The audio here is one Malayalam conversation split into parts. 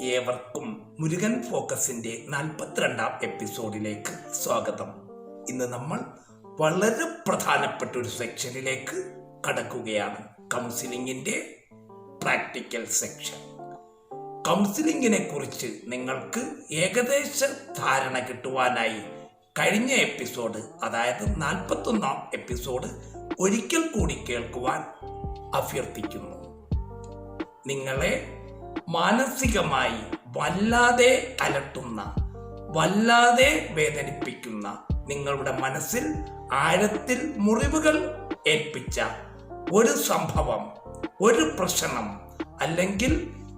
ഏവർക്കും മുരുകൻ ഫോക്കസിന്റെ 42ാം എപ്പിസോഡിലേക്ക് സ്വാഗതം. ഇന്ന് നമ്മൾ വളരെ പ്രധാനപ്പെട്ട ഒരു സെക്ഷനിലേക്ക് കടക്കുകയാണ്. കൗൺസിലിംഗിന്റെ പ്രാക്ടിക്കൽ സെക്ഷൻ. കൗൺസിലിംഗിനെ കുറിച്ച് നിങ്ങൾക്ക് ഏകദേശ ധാരണ കിട്ടുവാനായി കഴിഞ്ഞ എപ്പിസോഡ്, അതായത് 41ാം എപ്പിസോഡ് ഒരിക്കൽ കൂടി കേൾക്കുവാൻ അഭ്യർത്ഥിക്കുന്നു. നിങ്ങളെ മാനസികമായി വല്ലാതെ അലട്ടുന്ന, വല്ലാതെ വേദനിപ്പിക്കുന്ന, നിങ്ങളുടെ മനസ്സിൽ ആഴത്തിൽ മുറിവുകൾ ഏൽപ്പിച്ച ഒരു സംഭവം, ഒരു പ്രശ്നം, അല്ലെങ്കിൽ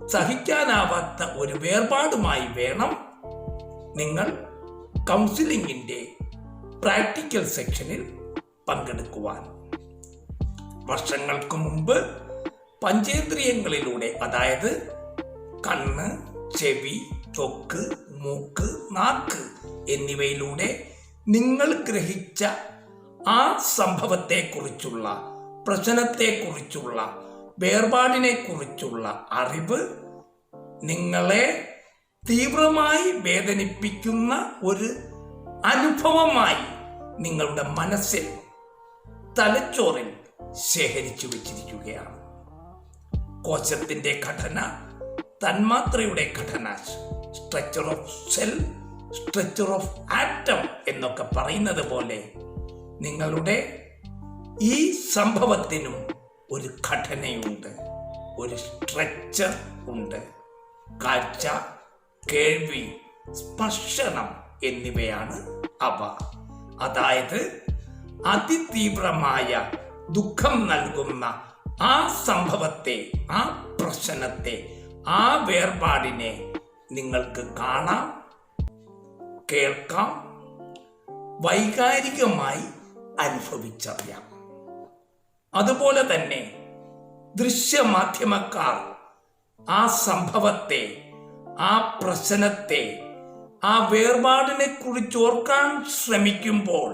സഹിക്കാനാവാത്ത ഒരു വേർപാടുമായി വേണം നിങ്ങൾ കൗൺസിലിംഗിന്റെ പ്രാക്ടിക്കൽ സെക്ഷനിൽ പങ്കെടുക്കുവാൻ. വർഷങ്ങൾക്ക് മുമ്പ് പഞ്ചേന്ദ്രിയങ്ങളിലൂടെ, അതായത് കണ്ണ്, ചെവി, ത്വക്ക്, മൂക്ക്, നാക്ക് എന്നിവയിലൂടെ നിങ്ങൾ ഗ്രഹിച്ച ആ സംഭവത്തെക്കുറിച്ചുള്ള, പ്രശ്നത്തെക്കുറിച്ചുള്ള, വേർപാടിനെ കുറിച്ചുള്ള അറിവ് നിങ്ങളെ തീവ്രമായി വേദനിപ്പിക്കുന്ന ഒരു അനുഭവമായി നിങ്ങളുടെ മനസ്സിൽ, തലച്ചോറിൽ ശേഖരിച്ചു വച്ചിരിക്കുകയാണ്. കോശത്തിന്റെ ഘടന, തന്മാത്രയുടെ ഘടന, structure of cell, structure of atom എന്നൊക്കെ പറയുന്നത് പോലെ നിങ്ങളുടെ ഈ സംഭവത്തിനും ഒരു ഘടനയുണ്ട്, ഒരു സ്ട്രക്ചർ ഉണ്ട്. കാഴ്ച, കേൾവി, സ്പർശനം എന്നിവയാണ് അവ. അതായത് അതിതീവ്രമായ ദുഃഖം നൽകുന്ന ആ സംഭവത്തെ, ആ പ്രശ്നത്തെ, ആ വേർപാടിനെ നിങ്ങൾക്ക് കാണാം, കേൾക്കാം, വൈകാരികമായി അനുഭവിച്ചറിയാം. അതുപോലെ തന്നെ ദൃശ്യമാധ്യമക്കാർ ആ സംഭവത്തെ, ആ പ്രശ്നത്തെ, ആ വേർപാടിനെ കുറിച്ച് ഓർക്കാൻ ശ്രമിക്കുമ്പോൾ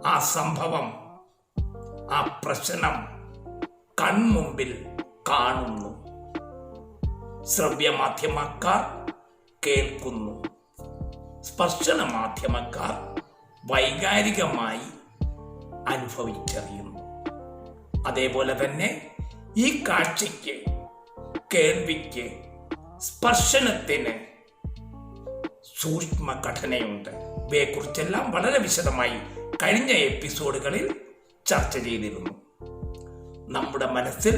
ആ സംഭവം, ആ പ്രശ്നം കൺമുമ്പിൽ കാണുന്നു. ശ്രവ്യമാധ്യമക്കാർ കേൾക്കുന്നു, സ്പർശന മാധ്യമക്കാർ വൈകാരികമായി അനുഭവിച്ചറിയുന്നു. അതേപോലെ തന്നെ ഈ കാഴ്ചയ്ക്ക്, കേൾവിക്ക്, സ്പർശനത്തിന് സൂക്ഷ്മ ഘടനയുണ്ട്. ഇവയെക്കുറിച്ചെല്ലാം വളരെ വിശദമായി കഴിഞ്ഞ എപ്പിസോഡുകളിൽ ചർച്ച ചെയ്തിരുന്നു. നമ്മുടെ മനസ്സിൽ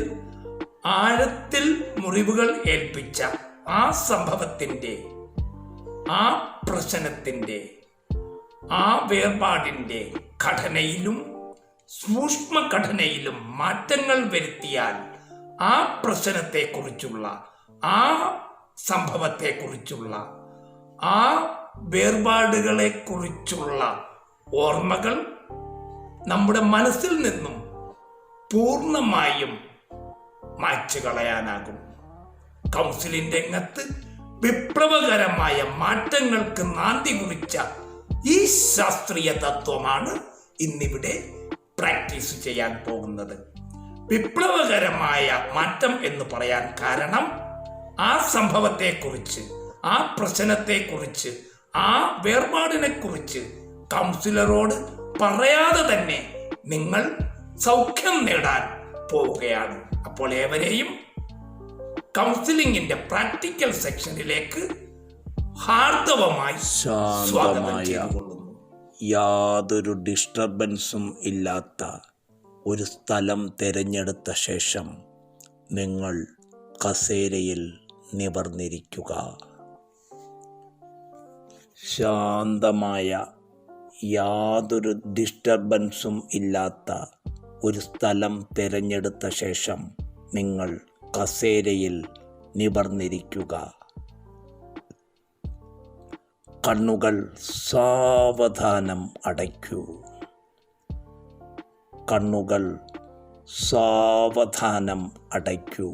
ആഴത്തിൽ മുറിവുകൾ ഏൽപ്പിച്ച ആ സംഭവത്തിന്റെ, ആ പ്രശ്നത്തിന്റെ, ആ വേർപാടിന്റെ ഘടനയിലും സൂക്ഷ്മഘടനയിലും മാറ്റങ്ങൾ വരുത്തിയാൽ ആ പ്രശ്നത്തെക്കുറിച്ചുള്ള, ആ സംഭവത്തെക്കുറിച്ചുള്ള, ആ വേർപാടുകളെ കുറിച്ചുള്ള ഓർമ്മകൾ നമ്മുടെ മനസ്സിൽ നിന്നും പൂർണ്ണമായും മായ്ച്ചു കളയാനാകും. കൗൺസിലിംഗ് രംഗത്ത് വിപ്ലവകരമായ മാറ്റങ്ങൾക്ക് നാന്ദി കുറിച്ച ഈ ശാസ്ത്രീയ തത്വമാണ് ഇന്നിവിടെ പ്രാക്ടീസ് ചെയ്യാൻ പോകുന്നത്. വിപ്ലവകരമായ മാറ്റം എന്ന് പറയാൻ കാരണം, ആ സംഭവത്തെക്കുറിച്ച്, ആ പ്രശ്നത്തെക്കുറിച്ച്, ആ വേർപാടിനെ കുറിച്ച് കൗൺസിലറോട് പറയാതെ തന്നെ നിങ്ങൾ സൗഖ്യം നേടാൻ പോവുകയാണ്. അപ്പോൾ ഏവരെയും കൗൺസിലിംഗിന്റെ പ്രാക്ടിക്കൽ സെക്ഷനിലേക്ക് ഹാർദവമായി സ്വാഗതം ചെയ്തുകൊള്ളുന്നു. യാതൊരു ഡിസ്റ്റർബൻസും ഇല്ലാത്ത ഒരു സ്ഥലം തിരഞ്ഞെടുത്ത ശേഷം നിങ്ങൾ കസേരയിൽ നിവർന്നിരിക്കുക. ശാന്തമായ, യാതൊരു ഡിസ്റ്റർബൻസും ഇല്ലാത്ത ഒരു സ്ഥലം തിരഞ്ഞെടുത്ത ശേഷം നിങ്ങൾ കസേരയിൽ നിവർന്നിരിക്കുക. കണ്ണുകൾ സാവധാനം അടയ്ക്കൂ. കണ്ണുകൾ സാവധാനം അടയ്ക്കൂ.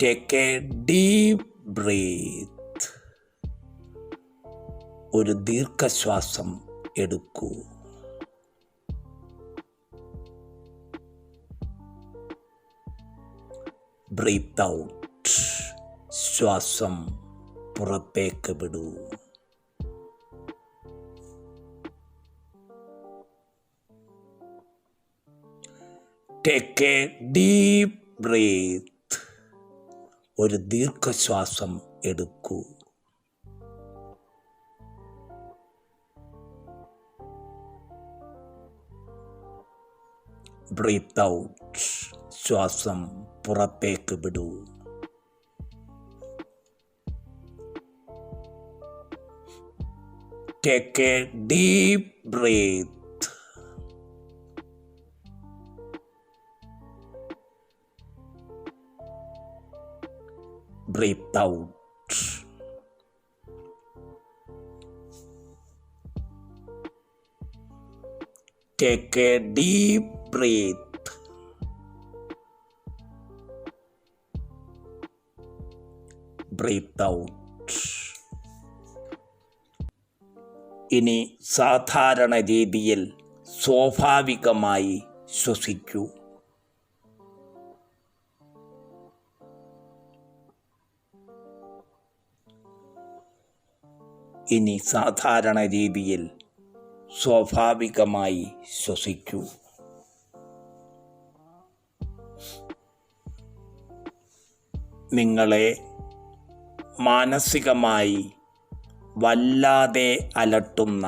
Take a deep breath. ഒരു ദീർഘശ്വാസം എടുക്കൂ. breathe out. ശ്വാസം പുറത്തേക്ക് വിടൂ. Take a deep breath. ഒരു ദീർഘശ്വാസം എടുക്കൂ. Breathe out. ശ്വാസം പുറത്തേക്ക് വിടൂ. Take a deep breath. Breathe out. Take a deep breath. Breathe out. ഇനി സാധാരണ രീതിയിൽ സ്വാഭാവികമായി ശ്വസിക്കൂ. ഇനി സാധാരണ രീതിയിൽ സ്വാഭാവികമായി ശ്വസിക്കൂ. നിങ്ങളെ മാനസികമായി വല്ലാതെ അലട്ടുന്ന,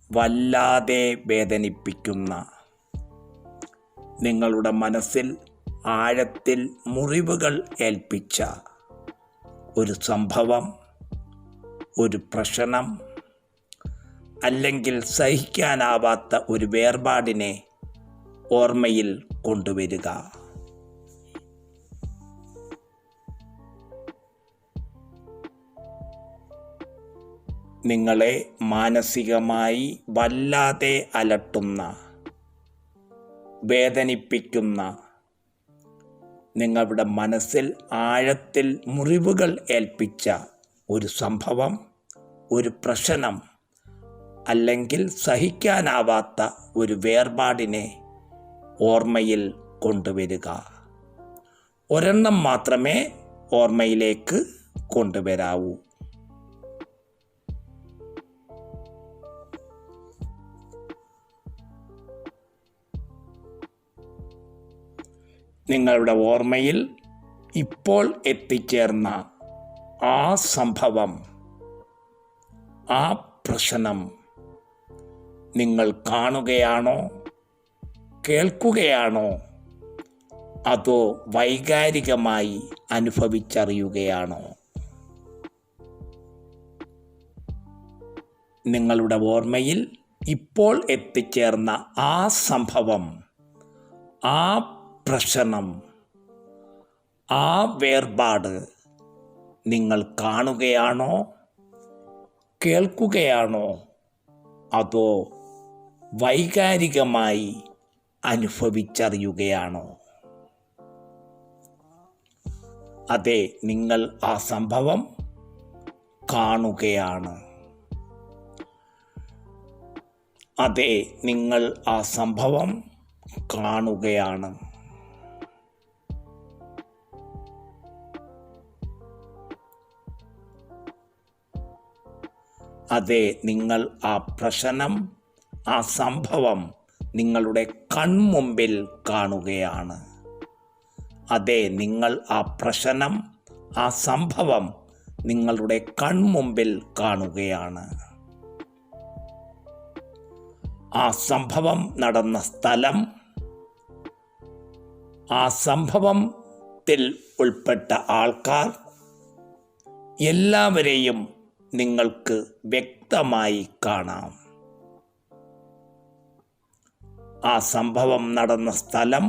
വല്ലാതെ വേദനിപ്പിക്കുന്ന, നിങ്ങളുടെ മനസ്സിൽ ആഴത്തിൽ മുറിവുകൾ ഏൽപ്പിച്ച ഒരു സംഭവം, ഒരു പ്രശ്നം, അല്ലെങ്കിൽ സഹിക്കാനാവാത്ത ഒരു വേർപാടിനെ ഓർമ്മയിൽ കൊണ്ടുവരിക. നിങ്ങളെ മാനസികമായി വല്ലാതെ അലട്ടുന്ന, വേദനിപ്പിക്കുന്ന, നിങ്ങളുടെ മനസ്സിൽ ആഴത്തിൽ മുറിവുകൾ ഏൽപ്പിച്ച ഒരു സംഭവം, ഒരു പ്രശ്നം, അല്ലെങ്കിൽ സഹിക്കാനാവാത്ത ഒരു വേർപാടിനെ ഓർമ്മയിൽ കൊണ്ടുവരിക. ഒരെണ്ണം മാത്രമേ ഓർമ്മയിലേക്ക് കൊണ്ടുവരാവൂ. നിങ്ങളുടെ ഓർമ്മയിൽ ഇപ്പോൾ എത്തിച്ചേർന്ന ആ സംഭവം, ആ പ്രശ്നം നിങ്ങൾ കാണുകയാണോ, കേൾക്കുകയാണോ, അതോ വൈകാരികമായി അനുഭവിച്ചറിയുകയാണോ? നിങ്ങളുടെ ഓർമ്മയിൽ ഇപ്പോൾ എത്തിച്ചേർന്ന ആ സംഭവം, ആ പ്രശ്നം, ആ വേർപാട് നിങ്ങൾ കാണുകയാണോ, കേൾക്കുകയാണോ, അതോ വൈകാരികമായി അനുഭവിച്ചറിയുകയാണോ? അതെ, നിങ്ങൾ ആ സംഭവം കാണുകയാണ്. അതെ, നിങ്ങൾ ആ സംഭവം കാണുകയാണ്. അതെ, നിങ്ങൾ ആ പ്രശ്നം, ആ സംഭവം നിങ്ങളുടെ കൺമുമ്പിൽ കാണുകയാണ്. അതെ, നിങ്ങൾ ആ പ്രശ്നം, ആ സംഭവം നിങ്ങളുടെ കൺമുമ്പിൽ കാണുകയാണ്. ആ സംഭവം നടന്ന സ്ഥലം, ആ സംഭവത്തിൽ ഉൾപ്പെട്ട ആൾക്കാർ, എല്ലാവരെയും നിങ്ങൾക്ക് വ്യക്തമായി കാണാം. ആ സംഭവം നടന്ന സ്ഥലം,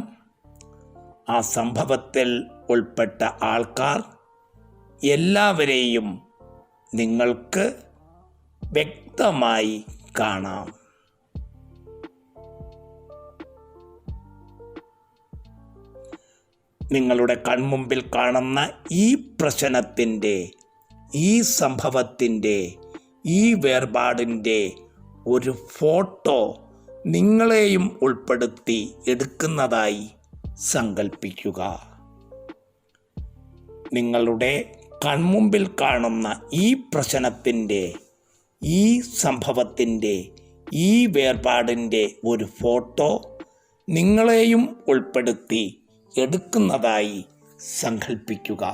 ആ സംഭവത്തിൽ ഉൾപ്പെട്ട ആൾക്കാർ, എല്ലാവരെയും നിങ്ങൾക്ക് വ്യക്തമായി കാണാം. നിങ്ങളുടെ കൺമുമ്പിൽ കാണുന്ന ഈ പ്രശ്നത്തിൻ്റെ, ഈ സംഭവത്തിൻ്റെ, ഈ വേർപാടിൻ്റെ ഒരു ഫോട്ടോ നിങ്ങളെയും ഉൾപ്പെടുത്തി എടുക്കുന്നതായി സങ്കൽപ്പിക്കുക. നിങ്ങളുടെ കൺമുമ്പിൽ കാണുന്ന ഈ പ്രശ്നത്തിൻ്റെ, ഈ സംഭവത്തിൻ്റെ, ഈ വേർപാടിൻ്റെ ഒരു ഫോട്ടോ നിങ്ങളെയും ഉൾപ്പെടുത്തി എടുക്കുന്നതായി സങ്കൽപ്പിക്കുക.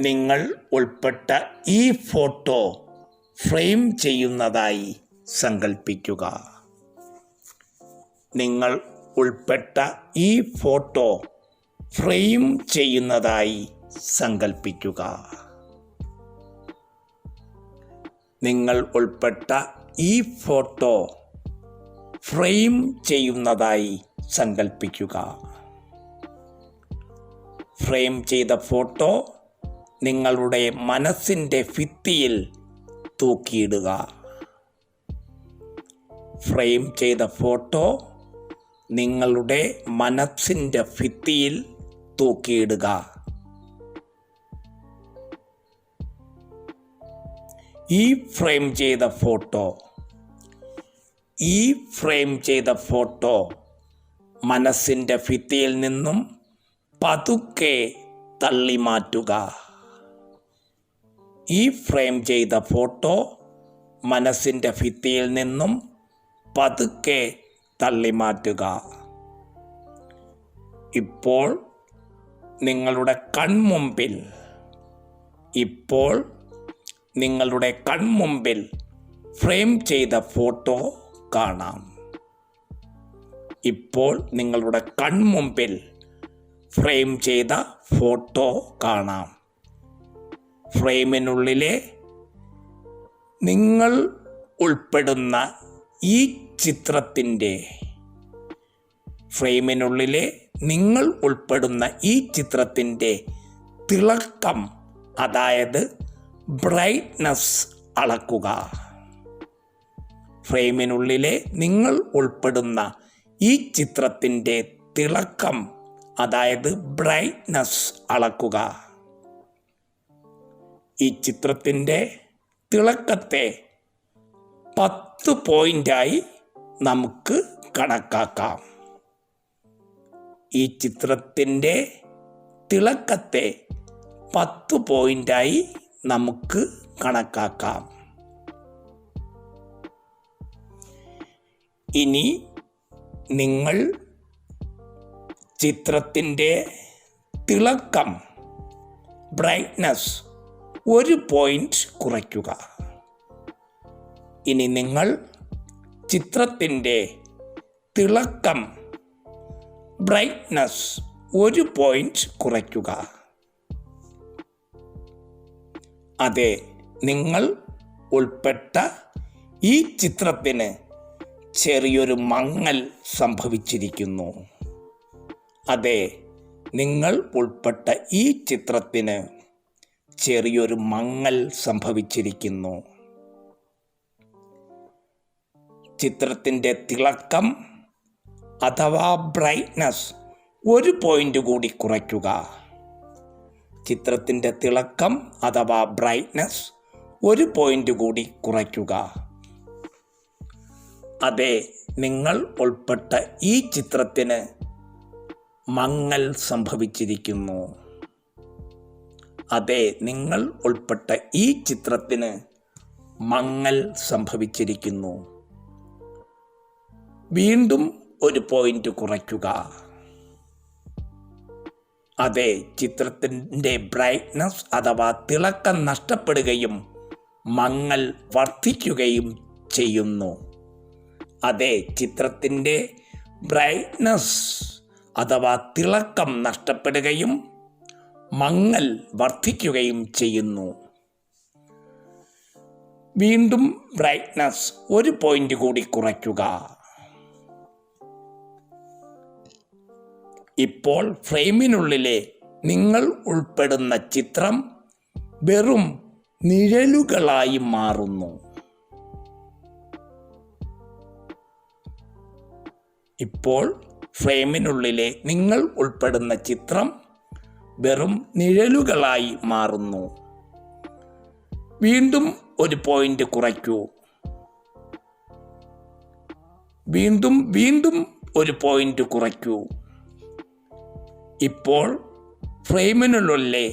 നിങ്ങൾ ഉൾപ്പെട്ട ഈ ഫോട്ടോ ഫ്രെയിം ചെയ്യുന്നതായി സങ്കൽപ്പിക്കുക. നിങ്ങൾ ഉൾപ്പെട്ട ഈ ഫോട്ടോ ഫ്രെയിം ചെയ്യുന്നതായി സങ്കൽപ്പിക്കുക. നിങ്ങൾ ഉൾപ്പെട്ട ഈ ഫോട്ടോ ഫ്രെയിം ചെയ്യുന്നതായി സങ്കൽപ്പിക്കുക. ഫ്രെയിം ചെയ്ത ഫോട്ടോ നിങ്ങളുടെ മനസ്സിൻ്റെ ഭിത്തിയിൽ തൂക്കിയിടുക. ഫ്രെയിം ചെയ്ത ഫോട്ടോ നിങ്ങളുടെ മനസ്സിൻ്റെ ഭിത്തിയിൽ തൂക്കിയിടുക. ഈ ഫ്രെയിം ചെയ്ത ഫോട്ടോ മനസ്സിൻ്റെ ഭിത്തിയിൽ നിന്നും പതുക്കെ തള്ളി മാറ്റുക. ഈ ഫ്രെയിം ചെയ്ത ഫോട്ടോ മനസ്സിൻ്റെ ഭിത്തിയിൽ നിന്നും പതുക്കെ തള്ളി മാറ്റുക. ഇപ്പോൾ നിങ്ങളുടെ കൺമുമ്പിൽ ഫ്രെയിം ചെയ്ത ഫോട്ടോ കാണാം. ഇപ്പോൾ നിങ്ങളുടെ കൺമുമ്പിൽ ഫ്രെയിം ചെയ്ത ഫോട്ടോ കാണാം. ഫ്രെയിമിനുള്ളിലെ നിങ്ങൾ ഉൾപ്പെടുന്ന ഈ ചിത്രത്തിൻ്റെ തിളക്കം, അതായത് ബ്രൈറ്റ്നസ് അളക്കുക. ഫ്രെയിമിനുള്ളിലെ നിങ്ങൾ ഉൾപ്പെടുന്ന ഈ ചിത്രത്തിൻ്റെ തിളക്കം, അതായത് ബ്രൈറ്റ്നസ് അളക്കുക. ഈ ചിത്രത്തിൻ്റെ തിളക്കത്തെ 10 പോയിൻ്റായി നമുക്ക് കണക്കാക്കാം. ഈ ചിത്രത്തിൻ്റെ തിളക്കത്തെ 10 പോയിൻ്റായി നമുക്ക് കണക്കാക്കാം. ഇനി നിങ്ങൾ ചിത്രത്തിൻ്റെ തിളക്കം, ബ്രൈറ്റ്നസ് 1 പോയിൻ്റ് കുറയ്ക്കുക. ഇനി നിങ്ങൾ ചിത്രത്തിൻ്റെ തിളക്കം, ബ്രൈറ്റ്നസ് 1 പോയിൻ്റ് കുറയ്ക്കുക. അതെ, നിങ്ങൾ ഉൾപ്പെട്ട ഈ ചിത്രത്തിന് ചെറിയൊരു മങ്ങൽ സംഭവിച്ചിരിക്കുന്നു. അതെ, നിങ്ങൾ ഉൾപ്പെട്ട ഈ ചിത്രത്തിന് ചെറിയൊരു മങ്ങൽ സംഭവിച്ചിരിക്കുന്നു. ചിത്രത്തിൻ്റെ തിളക്കം അഥവാ ബ്രൈറ്റ്നസ് 1 പോയിൻ്റ് കൂടി കുറയ്ക്കുക. ചിത്രത്തിൻ്റെ തിളക്കം അഥവാ ബ്രൈറ്റ്നസ് 1 പോയിൻ്റ് കൂടി കുറയ്ക്കുക. അതെ, നിങ്ങൾ ഉൾപ്പെട്ട ഈ ചിത്രത്തിന് മങ്ങൽ സംഭവിച്ചിരിക്കുന്നു. അതെ, നിങ്ങൾ ഉൾപ്പെട്ട ഈ ചിത്രത്തിന് മങ്ങൽ സംഭവിച്ചിരിക്കുന്നു. വീണ്ടും 1 പോയിൻ്റ് കുറയ്ക്കുക. അതെ, ചിത്രത്തിൻ്റെ ബ്രൈറ്റ്നസ് അഥവാ തിളക്കം നഷ്ടപ്പെടുകയും മങ്ങൽ വർദ്ധിക്കുകയും ചെയ്യുന്നു. അതെ, ചിത്രത്തിൻ്റെ ബ്രൈറ്റ്നസ് അഥവാ തിളക്കം നഷ്ടപ്പെടുകയും മങ്ങൽ വർദ്ധിക്കുകയും ചെയ്യുന്നു. വീണ്ടും ബ്രൈറ്റ്നസ് 1 പോയിൻ്റ് കൂടി കുറയ്ക്കുക. ഇപ്പോൾ ഫ്രെയിമിനുള്ളിലെ നിങ്ങൾ ഉൾപ്പെടുന്ന ചിത്രം വെറും നിഴലുകളായി മാറുന്നു. ഇപ്പോൾ ഫ്രെയിമിനുള്ളിലെ നിങ്ങൾ ഉൾപ്പെടുന്ന ചിത്രം വെറും നിഴലുകളായി മാറുന്നു. വീണ്ടും 1 പോയിൻ്റ് കുറയ്ക്കൂ. വീണ്ടും വീണ്ടും ഒരു പോയിന്റ് കുറയ്ക്കൂ. ഇപ്പോൾ ഫ്രെയിമിനുള്ളിലെ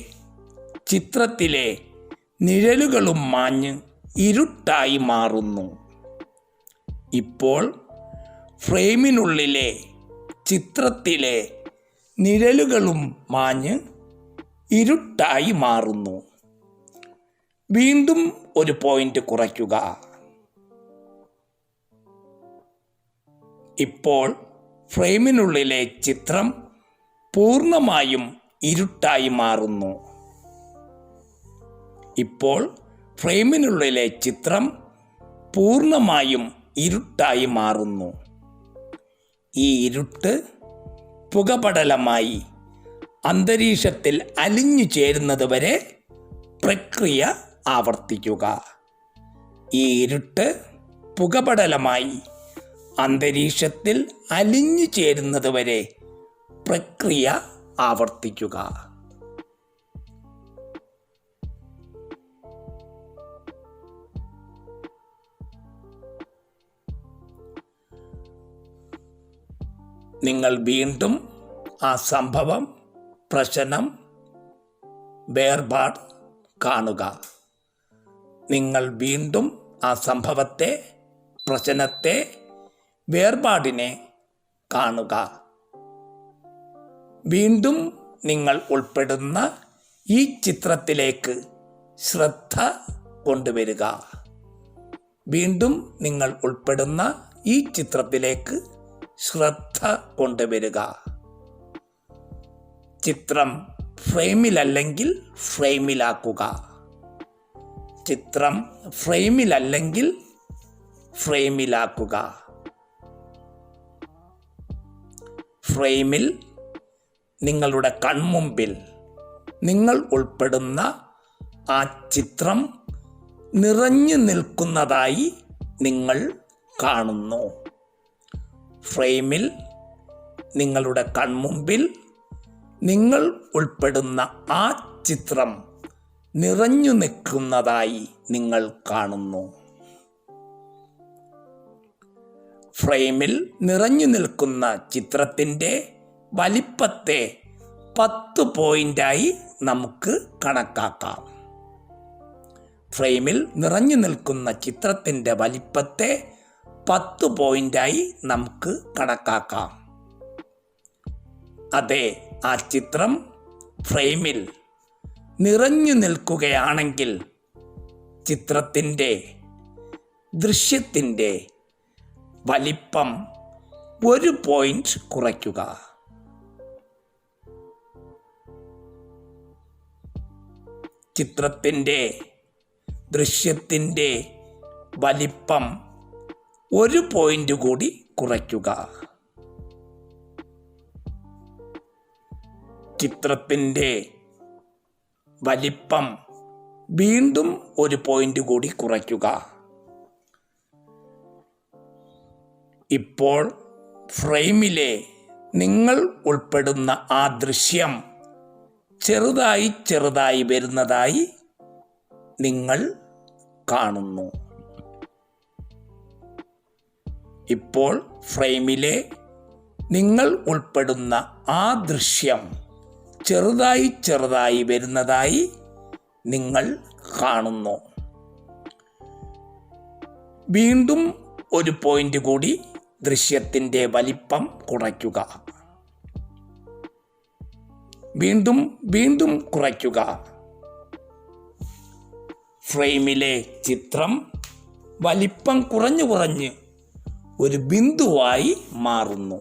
ചിത്രത്തിലെ നിഴലുകളും മാഞ്ഞ് ഇരുട്ടായി മാറുന്നു. ഇപ്പോൾ ഫ്രെയിമിനുള്ളിലെ ചിത്രത്തിലെ നിഴലുകളും മാഞ്ഞ് ഇരുട്ടായി മാറുന്നു. വീണ്ടും ഒരു പോയിന്റ് കുറയ്ക്കുക. ഇപ്പോൾ ഫ്രെയിമിനുള്ളിലെ ചിത്രം പൂർണ്ണമായും ഇരുട്ടായി മാറുന്നു. ഇപ്പോൾ ഫ്രെയിമിനുള്ളിലെ ചിത്രം പൂർണ്ണമായും ഇരുട്ടായി മാറുന്നു. ഈ ഇരുട്ട് പുകപടലമായി അന്തരീക്ഷത്തിൽ അലിഞ്ഞു ചേരുന്നത് വരെ പ്രക്രിയ ആവർത്തിക്കുക. ഈ ഇരുട്ട് പുകപടലമായി അന്തരീക്ഷത്തിൽ അലിഞ്ഞു ചേരുന്നത് വരെ പ്രക്രിയ ആവർത്തിക്കുക. നിങ്ങൾ വീണ്ടും ആ സംഭവം, പ്രശ്നം, വേർപാട് കാണുക. നിങ്ങൾ വീണ്ടും ആ സംഭവത്തെ, പ്രശ്നത്തെ, വേർപാടിനെ കാണുക. വീണ്ടും നിങ്ങൾ ഉൾപ്പെടുന്ന ഈ ചിത്രത്തിലേക്ക് ശ്രദ്ധ കൊണ്ടുവരിക. വീണ്ടും നിങ്ങൾ ഉൾപ്പെടുന്ന ഈ ചിത്രത്തിലേക്ക് ശ്രദ്ധ കൊണ്ടുവരിക. ചിത്രം ഫ്രെയിമിലല്ലെങ്കിൽ ഫ്രെയിമിലാക്കുക. ചിത്രം ഫ്രെയിമിലല്ലെങ്കിൽ ഫ്രെയിമിലാക്കുക. ഫ്രെയിമിൽ നിങ്ങളുടെ കൺമുമ്പിൽ നിങ്ങൾ ഉൾപ്പെടുന്ന ആ ചിത്രം നിറഞ്ഞു നിൽക്കുന്നതായി നിങ്ങൾ കാണുന്നു. ഫ്രെയിമിൽ നിങ്ങളുടെ കൺമുമ്പിൽ നിങ്ങൾ ഉൾപ്പെടുന്ന ആ ചിത്രം നിറഞ്ഞു നിൽക്കുന്നതായി നിങ്ങൾ കാണുന്നു. ഫ്രെയിമിൽ നിറഞ്ഞു നിൽക്കുന്ന ചിത്രത്തിൻ്റെ വലിപ്പത്തെ 10 പോയിന്റായി നമുക്ക് കണക്കാക്കാം. ഫ്രെയിമിൽ നിറഞ്ഞു നിൽക്കുന്ന ചിത്രത്തിൻ്റെ വലിപ്പത്തെ 10 പോയിന്റായി നമുക്ക് കണക്കാക്കാം. അതെ, ആ ചിത്രം ഫ്രെയിമിൽ നിറഞ്ഞു നിൽക്കുകയാണെങ്കിൽ ചിത്രത്തിൻ്റെ, ദൃശ്യത്തിൻ്റെ വലിപ്പം 1 പോയിന്റ് കുറയ്ക്കുക. ചിത്രത്തിൻ്റെ, ദൃശ്യത്തിൻ്റെ വലിപ്പം 1 പോയിന്റ് കൂടി കുറയ്ക്കുക. ചിത്രത്തിൻ്റെ വലിപ്പം വീണ്ടും 1 പോയിന്റ് കൂടി കുറയ്ക്കുക. ഇപ്പോൾ ഫ്രെയിമിലെ നിങ്ങൾ ഉൾപ്പെടുന്ന ആ ദൃശ്യം ചെറുതായി ചെറുതായി വരുന്നതായി നിങ്ങൾ കാണുന്നു. ഇപ്പോൾ ഫ്രെയിമിലെ നിങ്ങൾ ഉൾപ്പെടുന്ന ആ ദൃശ്യം ചെറുതായി ചെറുതായി വരുന്നതായി നിങ്ങൾ കാണുന്നു. വീണ്ടും 1 പോയിന്റ് കൂടി ദൃശ്യത്തിൻ്റെ വലിപ്പം കുറയ്ക്കുക. വീണ്ടും വീണ്ടും കുറയ്ക്കുക. ഫ്രെയിമിലെ ചിത്രം വലിപ്പം കുറഞ്ഞു കുറഞ്ഞ് ഒരു ബിന്ദുവായി മാറുന്നു.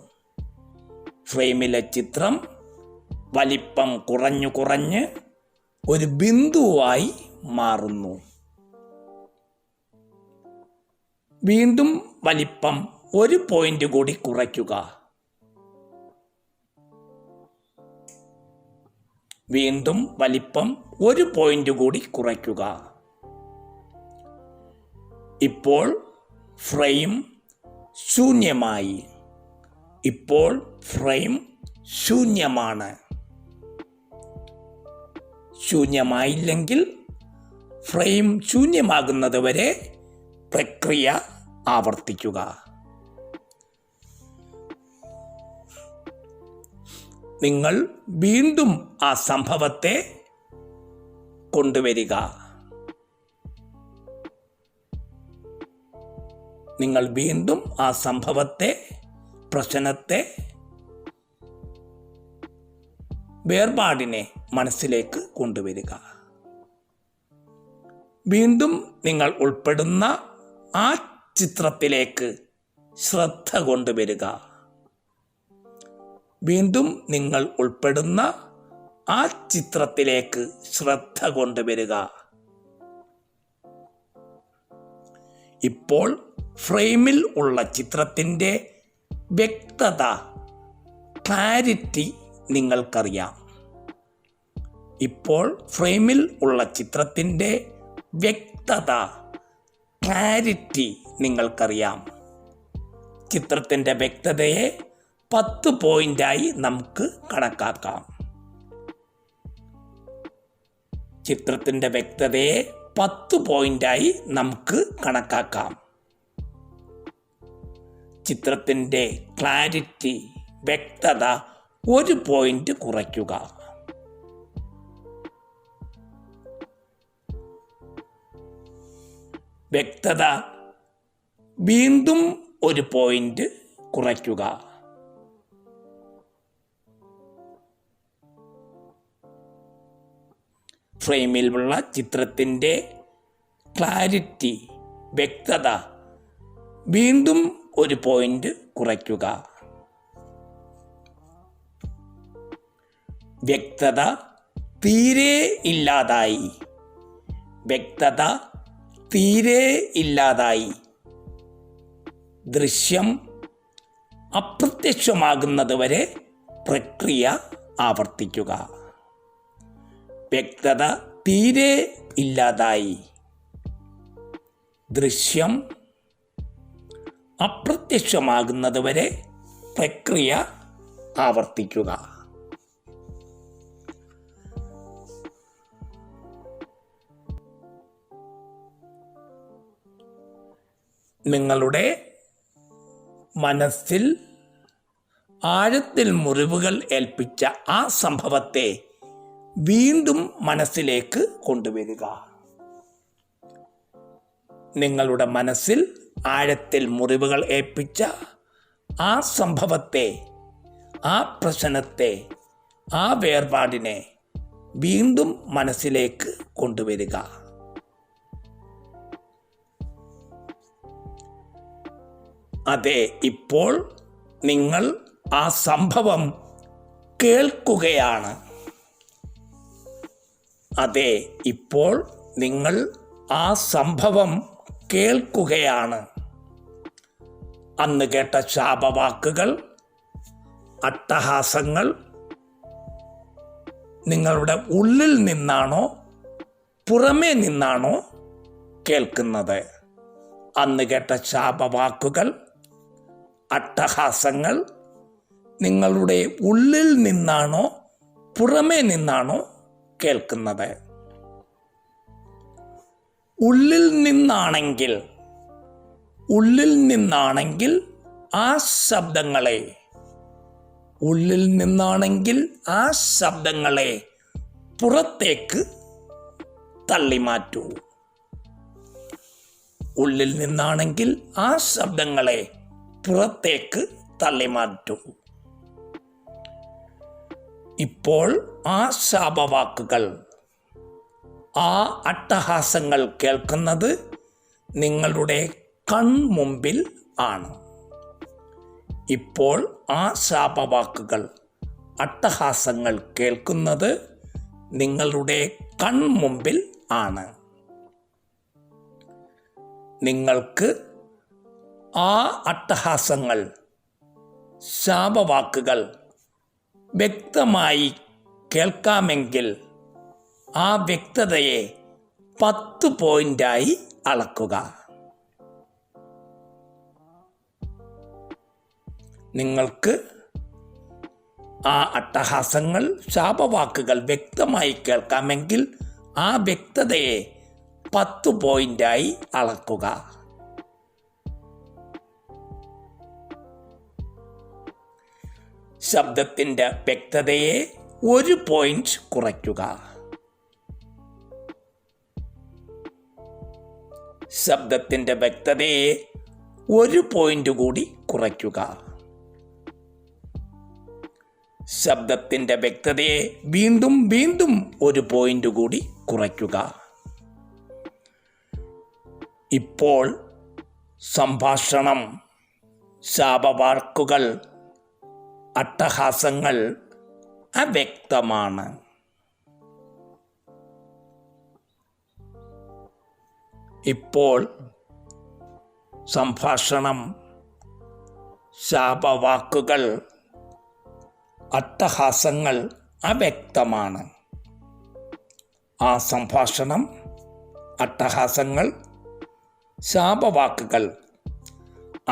ഫ്രെയിമിലെ ചിത്രം വലിപ്പം കുറഞ്ഞു കുറഞ്ഞ് ഒരു ബിന്ദുവായി മാറുന്നു. വീണ്ടും വലിപ്പം 1 പോയിന്റ് കൂടി കുറയ്ക്കുക. വീണ്ടും വലിപ്പം 1 പോയിന്റ് കൂടി കുറയ്ക്കുക. ഇപ്പോൾ ഫ്രെയിം ശൂന്യമായി. ഇപ്പോൾ ഫ്രെയിം ശൂന്യമാണ്. ശൂന്യമായില്ലെങ്കിൽ ഫ്രെയിം ശൂന്യമാകുന്നത് വരെ പ്രക്രിയ ആവർത്തിക്കുക. നിങ്ങൾ വീണ്ടും ആ സംഭവത്തെ കൊണ്ടുവരിക. നിങ്ങൾ വീണ്ടും ആ സംഭവത്തെ, പ്രശ്നത്തെ, വേർപാടിനെ മനസ്സിലേക്ക് കൊണ്ടുവരിക. വീണ്ടും നിങ്ങൾ ഉൾപ്പെടുന്ന ആ ചിത്രത്തിലേക്ക് ശ്രദ്ധ കൊണ്ടുവരിക. വീണ്ടും നിങ്ങൾ ഉൾപ്പെടുന്ന ആ ചിത്രത്തിലേക്ക് ശ്രദ്ധ കൊണ്ടുവരിക. ഇപ്പോൾ ഫ്രെയിമിൽ ഉള്ള ചിത്രത്തിൻ്റെ വ്യക്തത, ക്ലാരിറ്റി നിങ്ങൾക്കറിയാം. ഇപ്പോൾ ഫ്രെയിമിൽ ഉള്ള ചിത്രത്തിൻ്റെ വ്യക്തത, ക്ലാരിറ്റി നിങ്ങൾക്കറിയാം. ചിത്രത്തിൻ്റെ വ്യക്തതയെ 10 പോയിന്റായി നമുക്ക് കണക്കാക്കാം. ചിത്രത്തിൻ്റെ വ്യക്തതയെ 10 പോയിന്റായി നമുക്ക് കണക്കാക്കാം. ചിത്രത്തിൻ്റെ ക്ലാരിറ്റി, വ്യക്തത 1 പോയിന്റ് കുറയ്ക്കുക. വ്യക്തത വീണ്ടും 1 പോയിന്റ് കുറയ്ക്കുക. ഫ്രെയിമിലുള്ള ചിത്രത്തിൻ്റെ ക്ലാരിറ്റി, വ്യക്തത വീണ്ടും 1 പോയിന്റ് കുറയ്ക്കുക. വ്യക്തത തീരെ ഇല്ലാതായി. വ്യക്തത തീരെ ഇല്ലാതായി. ദൃശ്യം അപ്രത്യക്ഷമാകുന്നതുവരെ പ്രക്രിയ ആവർത്തിക്കുക. വ്യക്തത തീരെ ഇല്ലാതായി. ദൃശ്യം അപ്രത്യക്ഷമാകുന്നതുവരെ പ്രക്രിയ ആവർത്തിക്കുക. നിങ്ങളുടെ മനസ്സിൽ ആഴത്തിൽ മുറിവുകൾ ഏൽപ്പിച്ച ആ സംഭവത്തെ വീണ്ടും മനസ്സിലേക്ക് കൊണ്ടുവരിക. നിങ്ങളുടെ മനസ്സിൽ ആഴത്തിൽ മുറിവുകൾ ഏൽപ്പിച്ച ആ സംഭവത്തെ, ആ പ്രശ്നത്തെ, ആ വേർപാടിനെ വീണ്ടും മനസ്സിലേക്ക് കൊണ്ടുവരിക. അതെ, ഇപ്പോൾ നിങ്ങൾ ആ സംഭവം കേൾക്കുകയാണ്. അതെ, ഇപ്പോൾ നിങ്ങൾ ആ സംഭവം കേൾക്കുകയാണ്. അന്ന് കേട്ട ശാപവാക്കുകൾ, അട്ടഹാസങ്ങൾ നിങ്ങളുടെ ഉള്ളിൽ നിന്നാണോ പുറമേ നിന്നാണോ കേൾക്കുന്നത്? അന്ന് കേട്ട ശാപവാക്കുകൾ, അട്ടഹാസങ്ങൾ നിങ്ങളുടെ ഉള്ളിൽ നിന്നാണോ പുറമേ നിന്നാണോ കേൾക്കുന്നത്? ഉള്ളിൽ നിന്നാണെങ്കിൽ ആ ശബ്ദങ്ങളെ പുറത്തേക്ക് തള്ളിമാറ്റൂ. ഉള്ളിൽ നിന്നാണെങ്കിൽ ആ ശബ്ദങ്ങളെ പുറത്തേക്ക് തള്ളിമാറ്റൂ. ഇപ്പോൾ ആ ശാപവാക്കുകൾ, ആ അട്ടഹാസങ്ങൾ കേൾക്കുന്നത് നിങ്ങളുടെ കൺമുമ്പിൽ ആണ്. ഇപ്പോൾ ആ ശാപവാക്കുകൾ, അട്ടഹാസങ്ങൾ കേൾക്കുന്നത് നിങ്ങളുടെ കൺമുമ്പിൽ ആണ്. നിങ്ങൾക്ക് ആ അട്ടഹാസങ്ങൾ, ശാപവാക്കുകൾ വ്യക്തമായി കേൾക്കാമെങ്കിൽ ആ വ്യക്തതയെ 10 പോയിന്റായി അളക്കുക. നിങ്ങൾക്ക് ആ അട്ടഹാസങ്ങൾ, ശാപവാക്കുകൾ വ്യക്തമായി കേൾക്കാമെങ്കിൽ ആ വ്യക്തതയെ 10 പോയിന്റായി അളക്കുക. ശബ്ദത്തിൻ്റെ വ്യക്തതയെ 1 പോയിന്റ് കുറയ്ക്കുക. ശബ്ദത്തിൻ്റെ വ്യക്തതയെ 1 പോയിന്റ് കൂടി കുറയ്ക്കുക. ശബ്ദത്തിൻ്റെ വ്യക്തതയെ വീണ്ടും 1 പോയിന്റ് കൂടി കുറയ്ക്കുക. ഇപ്പോൾ സംഭാഷണം, ശാപവാക്കുകൾ, അട്ടഹാസങ്ങൾ അവ്യക്തമാണ്. ഇപ്പോൾ സംഭാഷണം, ശാപവാക്കുകൾ, അട്ടഹാസങ്ങൾ അവ്യക്തമാണ്. ആ സംഭാഷണം, അട്ടഹാസങ്ങൾ, ശാപവാക്കുകൾ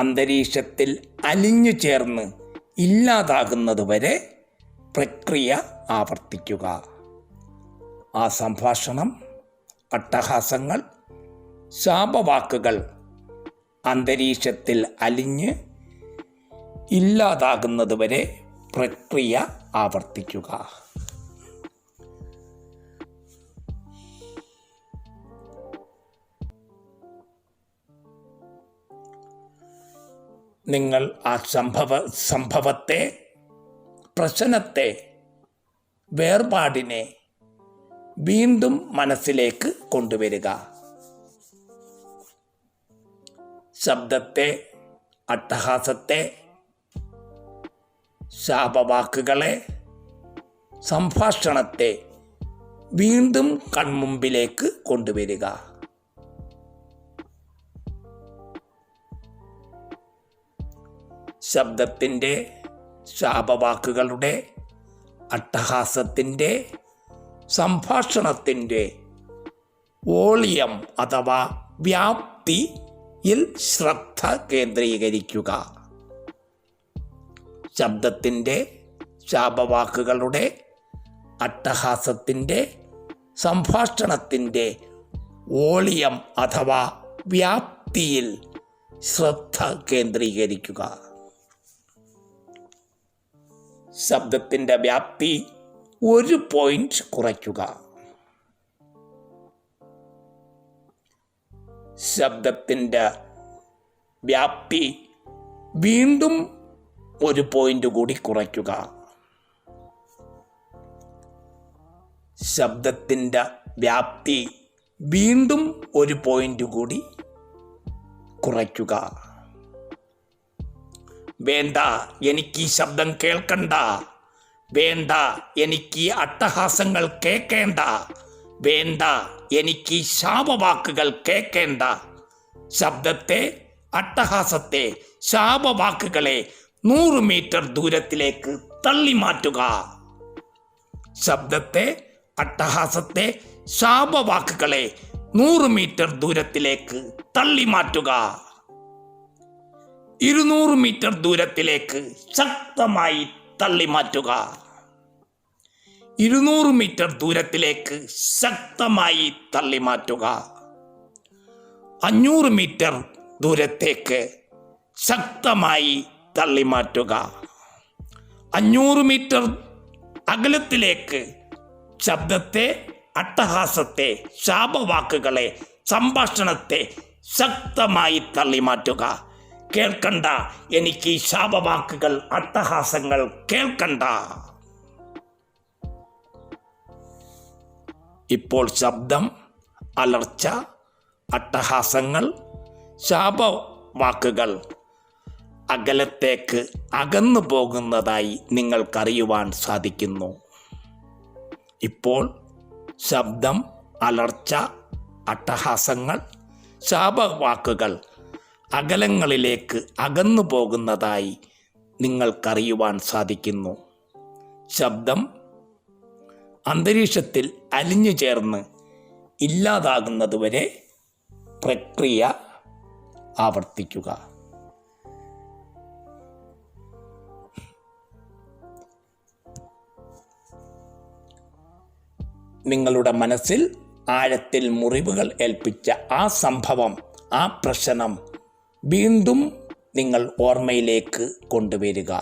അന്തരീക്ഷത്തിൽ അലിഞ്ഞു ചേർന്ന് ഇല്ലാതാകുന്നതുവരെ പ്രക്രിയ ആവർത്തിക്കുക. ആ സംഭാഷണം, അട്ടഹാസങ്ങൾ, ശാപവാക്കുകൾ അന്തരീക്ഷത്തിൽ അലിഞ്ഞ് ഇല്ലാതാകുന്നതുവരെ പ്രക്രിയ ആവർത്തിക്കുക. നിങ്ങൾ ആ സംഭവത്തെ, പ്രശ്നത്തെ, വേർപാടിനെ വീണ്ടും മനസ്സിലേക്ക് കൊണ്ടുവരിക. ശബ്ദത്തെ, അട്ടഹാസത്തെ, ശാപവാക്കുകളെ, സംഭാഷണത്തെ വീണ്ടും കൺമുമ്പിലേക്ക് കൊണ്ടുവരിക. ശബ്ദത്തിൻ്റെ, ശാപവാക്കുകളുടെ, അട്ടഹാസത്തിൻ്റെ, സംഭാഷണത്തിൻ്റെ വോളിയം അഥവാ വ്യാപ്തിയിൽ ശ്രദ്ധ കേന്ദ്രീകരിക്കുക. ശബ്ദത്തിൻ്റെ, ശാപവാക്കുകളുടെ, അട്ടഹാസത്തിൻ്റെ, സംഭാഷണത്തിൻ്റെ വോളിയം അഥവാ വ്യാപ്തിയിൽ ശ്രദ്ധ കേന്ദ്രീകരിക്കുക. ശബ്ദത്തിൻ്റെ വ്യാപ്തി 1 പോയിന്റ് കുറയ്ക്കുക. ശബ്ദത്തിൻ്റെ വ്യാപ്തി വീണ്ടും 1 പോയിന്റ് കൂടി കുറയ്ക്കുക. ശബ്ദത്തിൻ്റെ വ്യാപ്തി വീണ്ടും 1 പോയിന്റ് കൂടി കുറയ്ക്കുക. വേണ്ട, എനിക്ക് ഈ ശബ്ദം കേൾക്കണ്ട. വേണ്ട, എനിക്ക് ഈ അട്ടഹാസങ്ങൾ കേൾക്കേണ്ട. വേണ്ട, എനിക്ക് ഈ ശാപവാക്കുകൾ കേൾക്കേണ്ട. ശബ്ദത്തെ, അട്ടഹാസത്തെ, ശാപവാക്കുകളെ 100 മീറ്റർ ദൂരത്തിലേക്ക് തള്ളി മാറ്റുക. ശബ്ദത്തെ, അട്ടഹാസത്തെ, ശാപവാക്കുകളെ 100 മീറ്റർ ദൂരത്തിലേക്ക് തള്ളി മാറ്റുക. 200 മീറ്റർ ദൂരത്തിലേക്ക് ശക്തമായി തള്ളി മാറ്റുക. 200 മീറ്റർ ദൂരത്തിലേക്ക് ശക്തമായി തള്ളി മാറ്റുക. 500 മീറ്റർ ദൂരത്തേക്ക് ശക്തമായി തള്ളി മാറ്റുക. 500 മീറ്റർ അകലത്തിലേക്ക് ശബ്ദത്തെ, അട്ടഹാസത്തെ, ശാപവാക്കുകളെ, സംഭാഷണത്തെ ശക്തമായി തള്ളി മാറ്റുക. കേൾക്കണ്ട, എനിക്ക് ഈ ശാപവാക്കുകൾ, അട്ടഹാസങ്ങൾ കേൾക്കണ്ട. ഇപ്പോൾ ശബ്ദം, അലർച്ച, അട്ടഹാസങ്ങൾ, ശാപവാക്കുകൾ അകലത്തേക്ക് അകന്നു പോകുന്നതായി നിങ്ങൾക്കറിയുവാൻ സാധിക്കുന്നു. ഇപ്പോൾ ശബ്ദം, അലർച്ച, അട്ടഹാസങ്ങൾ, ശാപവാക്കുകൾ അകലങ്ങളിലേക്ക് അകന്നു പോകുന്നതായി നിങ്ങൾക്കറിയുവാൻ സാധിക്കുന്നു. ശബ്ദം അന്തരീക്ഷത്തിൽ അലിഞ്ഞു ചേർന്ന് ഇല്ലാതാകുന്നതുവരെ പ്രക്രിയ ആവർത്തിക്കുക. നിങ്ങളുടെ മനസ്സിൽ ആഴത്തിൽ മുറിവുകൾ ഏൽപ്പിച്ച ആ സംഭവം, ആ പ്രശ്നം വീണ്ടും നിങ്ങൾ ഓർമ്മയിലേക്ക് കൊണ്ടുവരിക.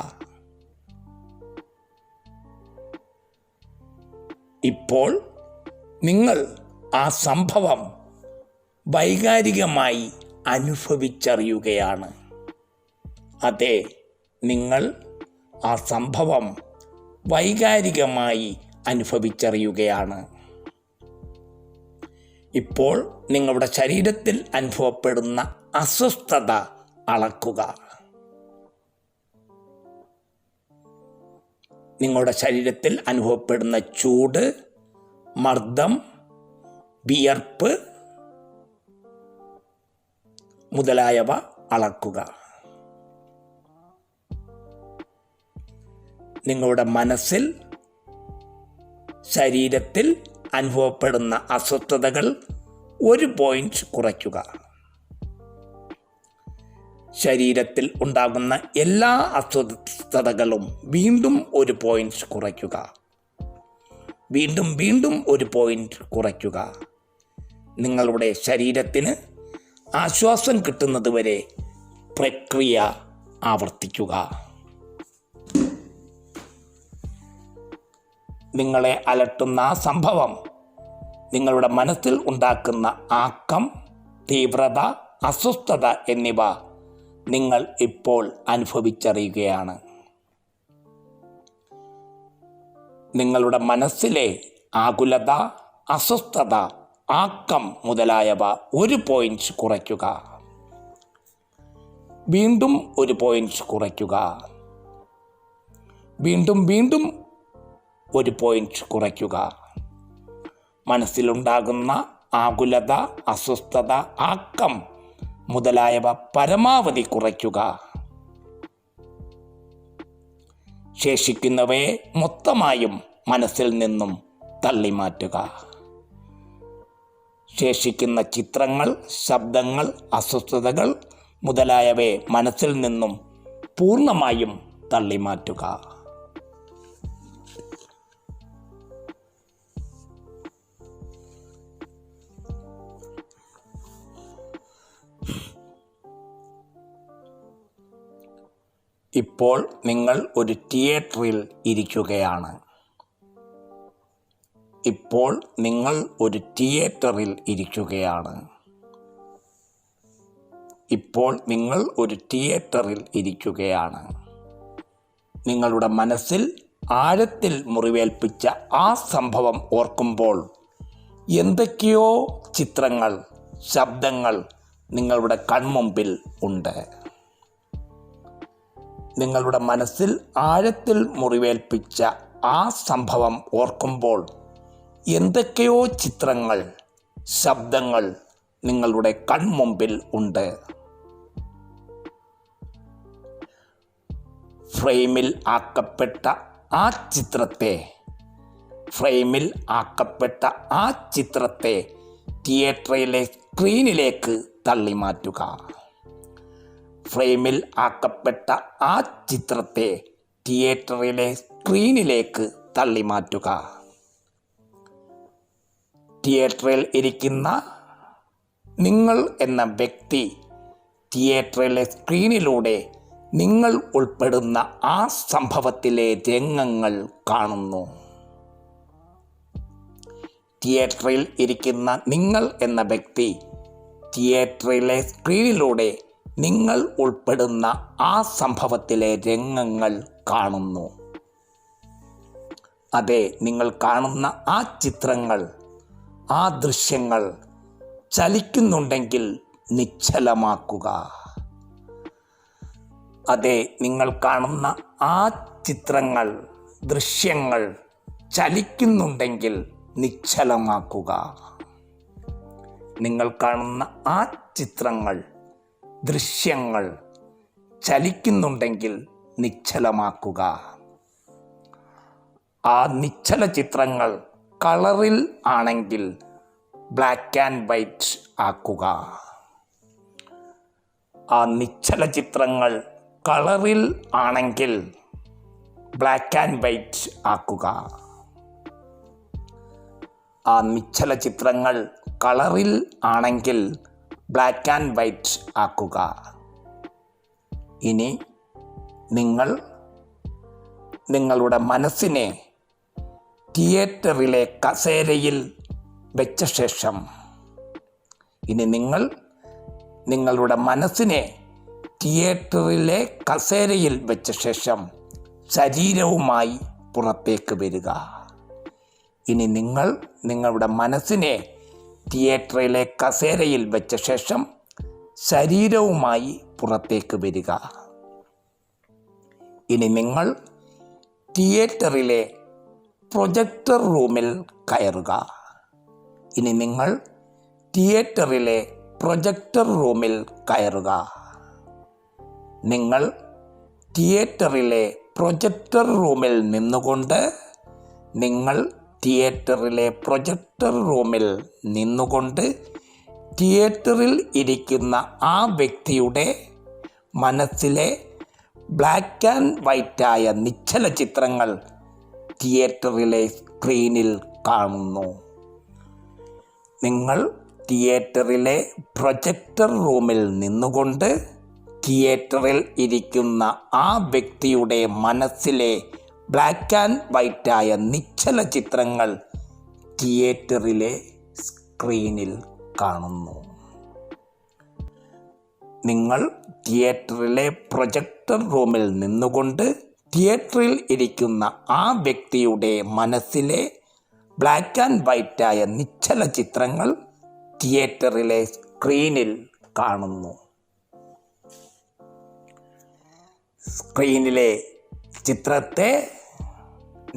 ഇപ്പോൾ നിങ്ങൾ ആ സംഭവം വൈകാരികമായി അനുഭവിച്ചറിയുകയാണ്. അതെ, നിങ്ങൾ ആ സംഭവം വൈകാരികമായി അനുഭവിച്ചറിയുകയാണ്. ഇപ്പോൾ നിങ്ങളുടെ ശരീരത്തിൽ അനുഭവപ്പെടുന്ന അസ്വസ്ഥത അളക്കുക. നിങ്ങളുടെ ശരീരത്തിൽ അനുഭവപ്പെടുന്ന ചൂട്, മർദ്ദം, വിയർപ്പ് മുതലായവ അളക്കുക. നിങ്ങളുടെ മനസ്സിൽ, ശരീരത്തിൽ അനുഭവപ്പെടുന്ന അസ്വസ്ഥതകൾ 1 പോയിന്റ് കുറയ്ക്കുക. ശരീരത്തിൽ ഉണ്ടാകുന്ന എല്ലാ അസ്വസ്ഥതകളും വീണ്ടും 1 പോയിന്റ് കുറയ്ക്കുക. വീണ്ടും 1 പോയിന്റ് കുറയ്ക്കുക. നിങ്ങളുടെ ശരീരത്തിന് ആശ്വാസം കിട്ടുന്നതുവരെ പ്രക്രിയ ആവർത്തിക്കുക. നിങ്ങളെ അലട്ടുന്ന ആ സംഭവം നിങ്ങളുടെ മനസ്സിൽ ഉണ്ടാക്കുന്ന ആക്കം, തീവ്രത, അസ്വസ്ഥത എന്നിവ നിങ്ങൾ ഇപ്പോൾ അനുഭവിച്ചറിയുകയാണ്. നിങ്ങളുടെ മനസ്സിലെ ആകുലത, അസ്വസ്ഥത, ആക്കം മുതലായവ 1 പോയിന്റ് കുറയ്ക്കുക. വീണ്ടും 1 പോയിന്റ് കുറയ്ക്കുക. വീണ്ടും 1 പോയിന്റ് കുറയ്ക്കുക. മനസ്സിലുണ്ടാകുന്ന ആകുലത, അസ്വസ്ഥത, ആക്കം മുതലായവ പരമാവധി കുറയ്ക്കുക. ശേഷിക്കുന്നവയെ മൊത്തമായും മനസ്സിൽ നിന്നും തള്ളിമാറ്റുക. ശേഷിക്കുന്ന ചിത്രങ്ങൾ, ശബ്ദങ്ങൾ, അസ്വസ്ഥതകൾ മുതലായവയെ മനസ്സിൽ നിന്നും പൂർണ്ണമായും തള്ളിമാറ്റുക. ഇപ്പോൾ നിങ്ങൾ ഒരു തിയേറ്ററിൽ ഇരിക്കുകയാണ്. ഇപ്പോൾ നിങ്ങൾ ഒരു തിയേറ്ററിൽ ഇരിക്കുകയാണ്. ഇപ്പോൾ നിങ്ങൾ ഒരു തിയേറ്ററിൽ ഇരിക്കുകയാണ്. നിങ്ങളുടെ മനസ്സിൽ ആഴത്തിൽ മുറിവേൽപ്പിച്ച ആ സംഭവം ഓർക്കുമ്പോൾ എന്തൊക്കെയോ ചിത്രങ്ങൾ, ശബ്ദങ്ങൾ നിങ്ങളുടെ കൺമുമ്പിൽ ഉണ്ട്. നിങ്ങളുടെ മനസ്സിൽ ആഴത്തിൽ മുറിവേൽപ്പിച്ച ആ സംഭവം ഓർക്കുമ്പോൾ എന്തൊക്കെയോ ചിത്രങ്ങൾ, ശബ്ദങ്ങൾ നിങ്ങളുടെ കൺമുമ്പിൽ ഉണ്ട്. ഫ്രെയിമിൽ ആക്കപ്പെട്ട ആ ചിത്രത്തെ തിയേറ്ററിലെ സ്ക്രീനിലേക്ക് തള്ളിമാറ്റുക. ഫ്രെയിമിൽ ആക്കപ്പെട്ട ആ ചിത്രത്തെ തിയേറ്ററിലെ സ്ക്രീനിലേക്ക് തള്ളിമാറ്റുക. തിയേറ്ററിൽ ഇരിക്കുന്ന നിങ്ങൾ എന്ന വ്യക്തി തിയേറ്ററിലെ സ്ക്രീനിലൂടെ നിങ്ങൾ ഉൾപ്പെടുന്ന ആ സംഭവത്തിലെ രംഗങ്ങൾ കാണുന്നു. തിയേറ്ററിൽ ഇരിക്കുന്ന നിങ്ങൾ എന്ന വ്യക്തി തിയേറ്ററിലെ സ്ക്രീനിലൂടെ നിങ്ങൾ ഉൾപ്പെടുന്ന ആ സംഭവത്തിലെ രംഗങ്ങൾ കാണുന്നു. അതെ, നിങ്ങൾ കാണുന്ന ആ ചിത്രങ്ങൾ, ആ ദൃശ്യങ്ങൾ ചലിക്കുന്നുണ്ടെങ്കിൽ നിശ്ചലമാക്കുക. അതെ, നിങ്ങൾ കാണുന്ന ആ ചിത്രങ്ങൾ, ദൃശ്യങ്ങൾ ചലിക്കുന്നുണ്ടെങ്കിൽ നിശ്ചലമാക്കുക. നിങ്ങൾ കാണുന്ന ആ ചിത്രങ്ങൾ, ദൃശ്യങ്ങൾ ചലിക്കുന്നുണ്ടെങ്കിൽ നിശ്ചലമാക്കുക. ആ നിശ്ചല ചിത്രങ്ങൾ കളറിൽ ആണെങ്കിൽ ബ്ലാക്ക് ആൻഡ് വൈറ്റ് ആക്കുക. ആ നിശ്ചല ചിത്രങ്ങൾ കളറിൽ ആണെങ്കിൽ ബ്ലാക്ക് ആൻഡ് വൈറ്റ് ആക്കുക. ആ നിശ്ചല ചിത്രങ്ങൾ കളറിൽ ആണെങ്കിൽ ബ്ലാക്ക് ആൻഡ് വൈറ്റ് ആക്കുക. ഇനി നിങ്ങൾ നിങ്ങളുടെ മനസ്സിനെ തിയേറ്ററിലെ കസേരയിൽ വെച്ച ശേഷം ഇനി നിങ്ങൾ നിങ്ങളുടെ മനസ്സിനെ തിയേറ്ററിലെ കസേരയിൽ വെച്ച ശേഷം ശരീരവുമായി പുറത്തേക്ക് വരിക. ഇനി നിങ്ങൾ നിങ്ങളുടെ മനസ്സിനെ തിയേറ്ററിലെ കസേരയിൽ വെച്ച ശേഷം ശരീരവുമായി പുറത്തേക്ക് വരിക. ഇനി നിങ്ങൾ തിയേറ്ററിലെ പ്രൊജക്ടർ റൂമിൽ കയറുക. ഇനി നിങ്ങൾ തിയേറ്ററിലെ പ്രൊജക്ടർ റൂമിൽ കയറുക. നിങ്ങൾ തിയേറ്ററിലെ പ്രൊജക്ടർ റൂമിൽ നിന്നുകൊണ്ട് തിയേറ്ററിൽ ഇരിക്കുന്ന ആ വ്യക്തിയുടെ മനസ്സിലെ ബ്ലാക്ക് ആൻഡ് വൈറ്റായ നിശ്ചല ചിത്രങ്ങൾ തിയേറ്ററിലെ സ്ക്രീനിൽ കാണുന്നു. നിങ്ങൾ തിയേറ്ററിലെ പ്രൊജക്ടർ റൂമിൽ നിന്നുകൊണ്ട് തിയേറ്ററിൽ ഇരിക്കുന്ന ആ വ്യക്തിയുടെ മനസ്സിലെ ബ്ലാക്ക് ആൻഡ് വൈറ്റായ നിശ്ചല ചിത്രങ്ങൾ തിയേറ്ററിലെ സ്ക്രീനിൽ കാണുന്നു. നിങ്ങൾ തിയേറ്ററിലെ പ്രൊജക്ടർ റൂമിൽ നിന്നുകൊണ്ട് തിയേറ്ററിൽ ഇരിക്കുന്ന ആ വ്യക്തിയുടെ മനസ്സിലെ ബ്ലാക്ക് ആൻഡ് വൈറ്റായ നിശ്ചല ചിത്രങ്ങൾ തിയേറ്ററിലെ സ്ക്രീനിൽ കാണുന്നു. സ്ക്രീനിലെ ചിത്രത്തെ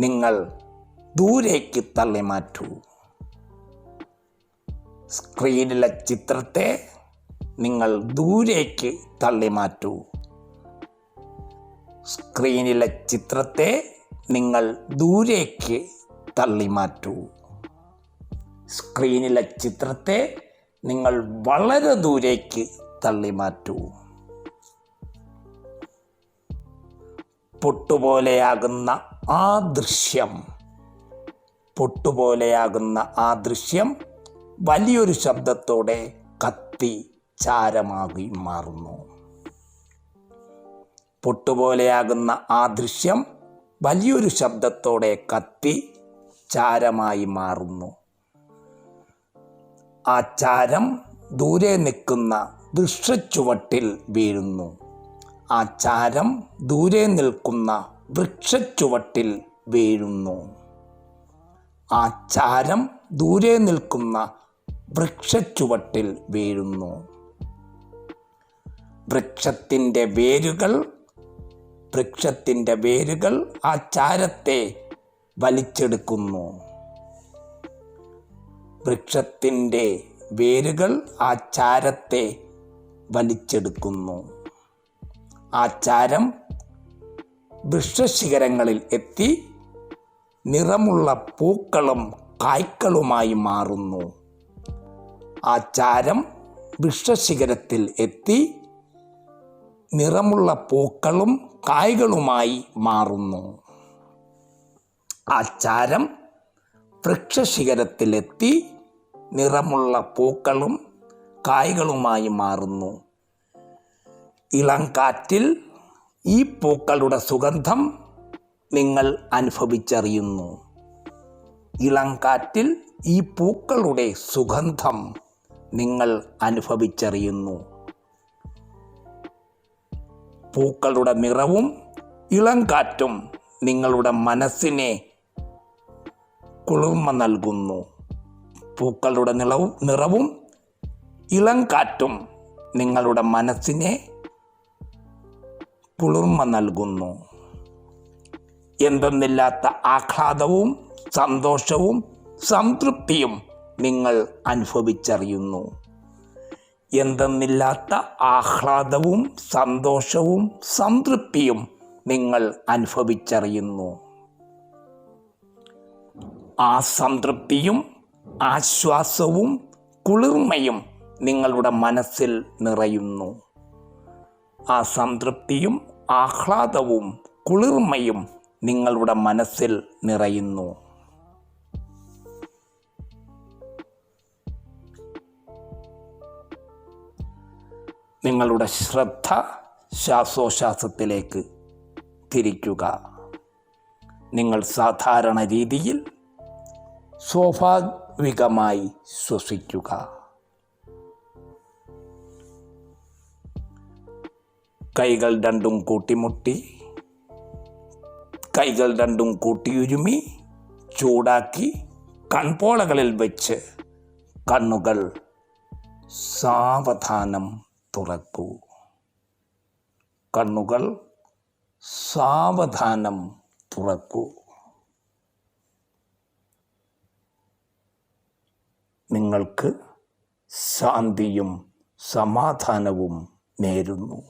നിങ്ങൾ ദൂരേക്ക് തള്ളി മാറ്റൂ. സ്ക്രീനിലെ ചിത്രത്തെ നിങ്ങൾ ദൂരേക്ക് തള്ളി മാറ്റൂ. സ്ക്രീനിലെ ചിത്രത്തെ നിങ്ങൾ ദൂരേക്ക് തള്ളി മാറ്റൂ. സ്ക്രീനിലെ ചിത്രത്തെ നിങ്ങൾ വളരെ ദൂരേക്ക് തള്ളി മാറ്റൂ. പൊട്ടുപോലെയാകുന്ന ആ ദൃശ്യം വലിയൊരു ശബ്ദത്തോടെ കത്തി ചാരമാകി മാറുന്നു. പൊട്ടുപോലെയാകുന്ന ആ ദൃശ്യം വലിയൊരു ശബ്ദത്തോടെ കത്തി ചാരമായി മാറുന്നു. ആ ചാരം ദൂരെ നിൽക്കുന്ന വൃക്ഷച്ചുവട്ടിൽ വീഴുന്നു. ആ ചാരം ദൂരെ നിൽക്കുന്ന വൃക്ഷച്ചുവട്ടിൽ വീഴുന്നു. ആ ചാരം ദൂരെ നിൽക്കുന്ന വൃക്ഷച്ചുവട്ടിൽ വീഴുന്നു. വൃക്ഷത്തിൻ്റെ വേരുകൾ ആ ചാരത്തെ വലിച്ചെടുക്കുന്നു. വൃക്ഷത്തിൻ്റെ വേരുകൾ ആ ചാരത്തെ വലിച്ചെടുക്കുന്നു. ആ ചാരം വൃക്ഷശിഖരങ്ങളിൽ എത്തി നിറമുള്ള പൂക്കളും കായ്കളുമായി മാറുന്നു. ആ ചാരം വൃക്ഷശിഖരത്തിൽ എത്തി നിറമുള്ള പൂക്കളും കായ്കളുമായി മാറുന്നു. ആ ചാരം വൃക്ഷശിഖരത്തിലെത്തി നിറമുള്ള പൂക്കളും കായ്കളുമായി മാറുന്നു. ഇളം കാറ്റിൽ ഈ പൂക്കളുടെ സുഗന്ധം നിങ്ങൾ അനുഭവിച്ചറിയുന്നു. ഇളം കാറ്റിൽ ഈ പൂക്കളുടെ സുഗന്ധം നിങ്ങൾ അനുഭവിച്ചറിയുന്നു. പൂക്കളുടെ നിറവും ഇളം കാറ്റും നിങ്ങളുടെ മനസ്സിനെ കുളിർമ നൽകുന്നു. പൂക്കളുടെ നിറവും ഇളം കാറ്റും നിങ്ങളുടെ മനസ്സിനെ കുളിർമ നൽകുന്നു. എന്തെന്നില്ലാത്ത ആഹ്ലാദവും സന്തോഷവും സംതൃപ്തിയും നിങ്ങൾ അനുഭവിച്ചറിയുന്നു. എന്തെന്നില്ലാത്ത ആഹ്ലാദവും സന്തോഷവും സംതൃപ്തിയും നിങ്ങൾ അനുഭവിച്ചറിയുന്നു. ആ സംതൃപ്തിയും ആശ്വാസവും കുളിർമയും നിങ്ങളുടെ മനസ്സിൽ നിറയുന്നു. ആ സംതൃപ്തിയും ആഹ്ലാദവും കുളിർമയും നിങ്ങളുടെ മനസ്സിൽ നിറയുന്നു. നിങ്ങളുടെ ശ്രദ്ധ ശ്വാസോച്ഛ്വാസത്തിലേക്ക് തിരിക്കുക. നിങ്ങൾ സാധാരണ രീതിയിൽ സ്വാഭാവികമായി ശ്വസിക്കുക. കൈകൾ രണ്ടും കൂട്ടിമുട്ടി, കൈകൾ രണ്ടും കൂട്ടിയുരുമി ചൂടാക്കി കൺപോളകളിൽ വെച്ച് കണ്ണുകൾ സാവധാനം തുറക്കൂ. കണ്ണുകൾ സാവധാനം തുറക്കൂ. നിങ്ങൾക്ക് ശാന്തിയും സമാധാനവും നേരുന്നു.